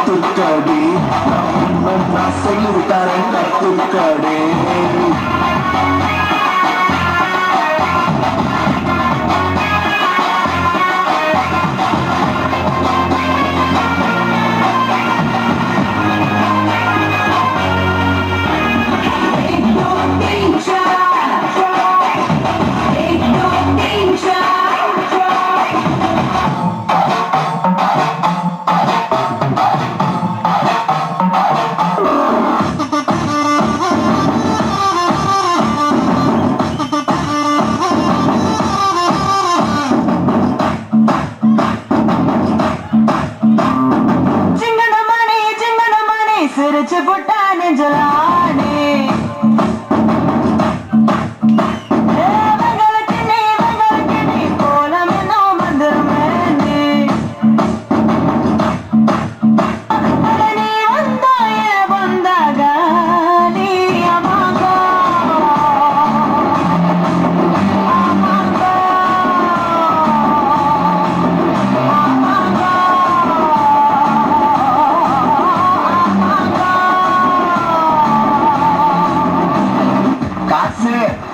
கத்துக்கடி நான் சொல்லி தரேன் கத்துக்கடி நெஞ்சலானே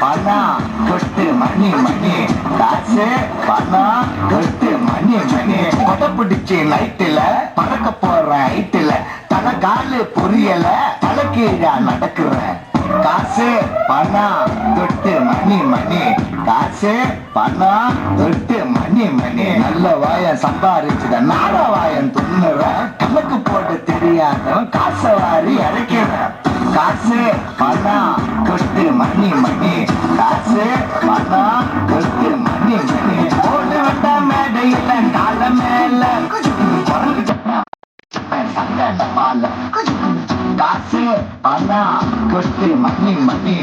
பணம் கொட்டு மணி மணி காசு பணம் கொட்டு மணி மணி கொடை பிடிச்சி நைட்டுல பறக்க போற ஹைட்டுல தலை காலு புரியல தலை கீழா நடக்குறேன் காசு பணம் தொட்டு மணி மணி காசு பணம் தொட்டு மணி மணி நல்ல வாயம் சம்பாரிச்சுட நாட வாயம் துண்ணுறேன் கணக்கு போட்டு தெரியாத காசை வாரி இறக்கிறேன் காசு பணம் கொட்டு மணி மணி காசு பணம் கொட்டு மணி மணி ஓடு வந்த மேடையில கால மேல காசு பணம் கொட்டு மணி மணி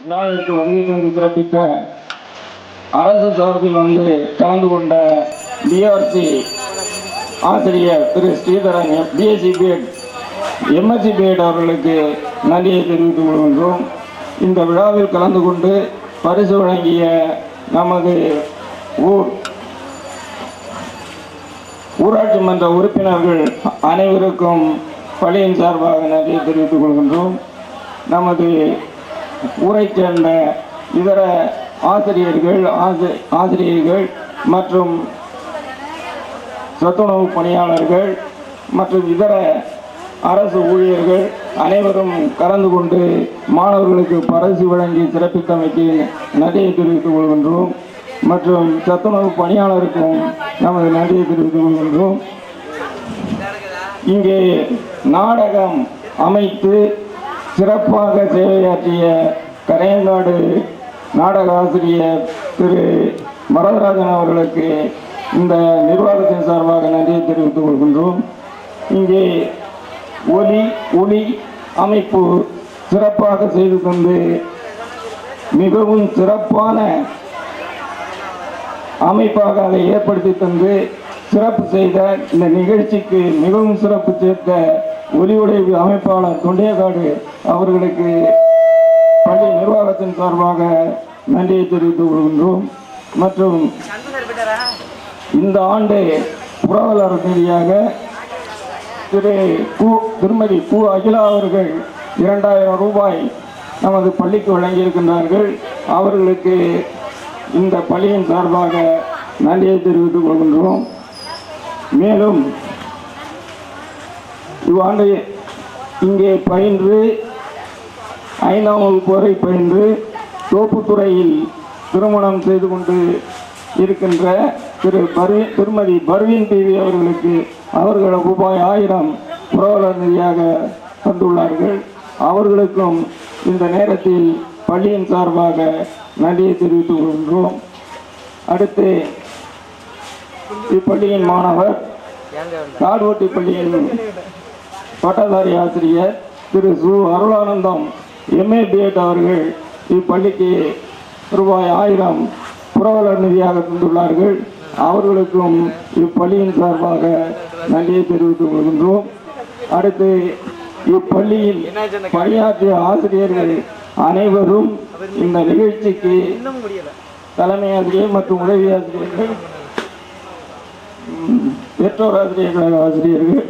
விழாவிற்கு வந்து சிறப்பித்த அரசு சார்பில் கலந்து கொண்ட டிஆர்சி ஆசிரியர் Thiru Sridharan BSc BEd MSc BEd அவர்களுக்கு நன்றியை தெரிவித்துக் கொள்கின்றோம். இந்த விழாவில் கலந்து கொண்டு பரிசு வழங்கிய நமது ஊராட்சி மன்ற உறுப்பினர்கள் அனைவருக்கும் பள்ளியின் சார்பாக நன்றியை தெரிவித்துக் கொள்கின்றோம். நமது ஊரைச் சேர்ந்த இதர ஆசிரியர்கள் மற்றும் சத்துணவு பணியாளர்கள் மற்றும் இதர அரசு ஊழியர்கள் அனைவரும் கலந்து கொண்டு மாணவர்களுக்கு பரிசு வழங்கி சிறப்பித்தமைக்கு நன்றியை தெரிவித்துக் கொள்கின்றோம். மற்றும் சத்துணவு பணியாளருக்கும் நமது நன்றியை தெரிவித்துக் கொள்கின்றோம். இங்கே நாடகம் அமைத்து சிறப்பாக சேவையாற்றிய கரையங்காடு நாடக ஆசிரியர் திரு வரதராஜன் அவர்களுக்கு இந்த நிர்வாகத்தின் சார்பாக நன்றியை தெரிவித்துக் கொள்கின்றோம். இங்கே ஒளி அமைப்பு சிறப்பாக செய்து தந்து மிகவும் சிறப்பான அமைப்பாக அதை ஏற்படுத்தி தந்து சிறப்பு செய்த இந்த நிகழ்ச்சிக்கு மிகவும் சிறப்பு சேர்த்த ஒலியுடைய அமைப்பாளர் தொண்டையக்காடு அவர்களுக்கு பள்ளி நிர்வாகத்தின் சார்பாக நன்றியை தெரிவித்துக் கொள்கின்றோம். மற்றும் இந்த ஆண்டு புரவலர் ரீதியாக திருமதி கு அகிலா அவர்கள் 2000 ரூபாய் நமது பள்ளிக்கு வழங்கியிருக்கின்றார்கள். அவர்களுக்கு இந்த பள்ளியின் சார்பாக நன்றியை தெரிவித்துக் கொள்கின்றோம். மேலும் இவ்வாண்டு இங்கே பயின்று 5ஆம் வகுப்பு வரை பயின்று தோப்புத்துறையில் திருமணம் செய்து கொண்டு இருக்கின்ற திருமதி பர்வீன் டிவி அவர்களுக்கு அவர்கள் ரூபாய் 1000 புரவலர் நிதியாக தந்துள்ளார்கள். அவர்களுக்கும் இந்த நேரத்தில் பள்ளியின் சார்பாக நன்றியை தெரிவித்துக் கொள்கின்றோம். அடுத்து இப்பள்ளியின் மாணவர் காடுவட்டி பள்ளியின் பட்டதாரி ஆசிரியர் திரு சு அருளானந்தம் MA BEd அவர்கள் இப்பள்ளிக்கு ரூபாய் 1000 புரவலர் நிதியாக தந்துள்ளார்கள். அவர்களுக்கும் இப்பள்ளியின் சார்பாக நன்றியை தெரிவித்துக் கொள்கின்றோம். அடுத்து இப்பள்ளியில் பணியாற்றிய ஆசிரியர்கள் அனைவரும் இந்த நிகழ்ச்சிக்கு தலைமை ஆசிரியர் மற்றும் உதவி ஆசிரியர்கள், பெற்றோர் ஆசிரியர்கள், ஆசிரியர்கள்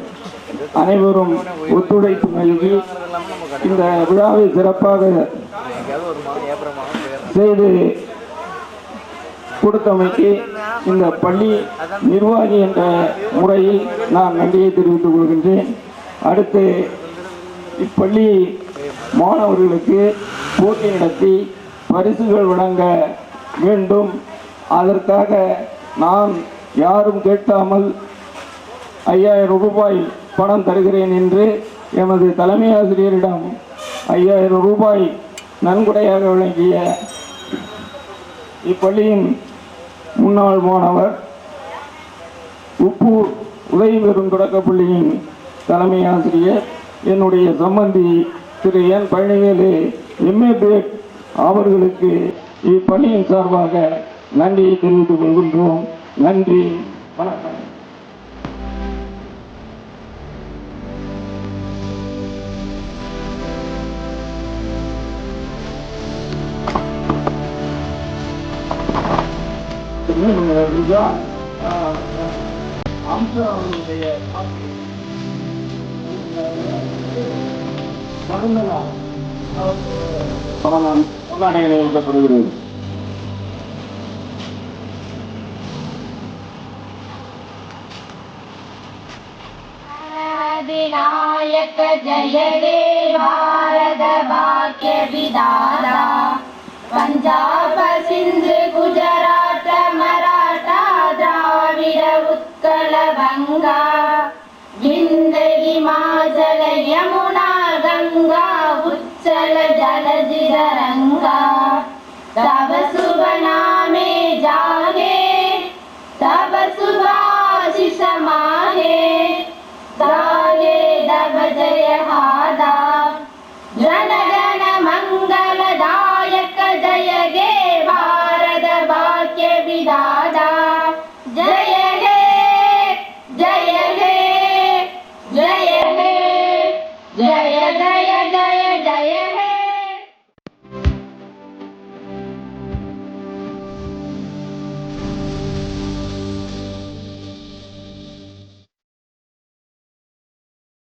அனைவரும் ஒத்துழைப்பு நல்கி இந்த விழாவை சிறப்பாக செய்து கொடுத்தமைக்கு இந்த பள்ளி நிர்வாகி என்ற முறையில் நான் நன்றியை தெரிவித்துக் கொள்கின்றேன். அடுத்து இப்பள்ளி மாணவர்களுக்கு போட்டி நடத்தி பரிசுகள் வழங்க வேண்டும். அதற்காக நான் யாரும் கேட்காமல் 5000 ரூபாய் பணம் தருகிறேன் என்று எமது தலைமை ஆசிரியரிடம் 5000 ரூபாய் நன்கொடையாக வழங்கிய இப்பள்ளியின் முன்னாள் மாணவர் உப்பூர் உதவி பெறும் தொடக்கப்பள்ளியின் தலைமை ஆசிரியர் என்னுடைய சம்பந்தி திரு என் பழனிவேலு MA BEd அவர்களுக்கு இப்பள்ளியின் சார்பாக நன்றியை தெரிவித்துக் கொள்கின்றோம். நன்றி, வணக்கம். அம்சா அவர்களுடைய பொன்னாடைகளை ஊட்டப்படுகிறது. विनायक जय हे भारत भाग्य विधाता पंजाब सिंध गुजरात मराठा द्राविड उत्कल बंगा विंध्य हिमाचल यमुना गंगा उच्चल जलधि तरंगा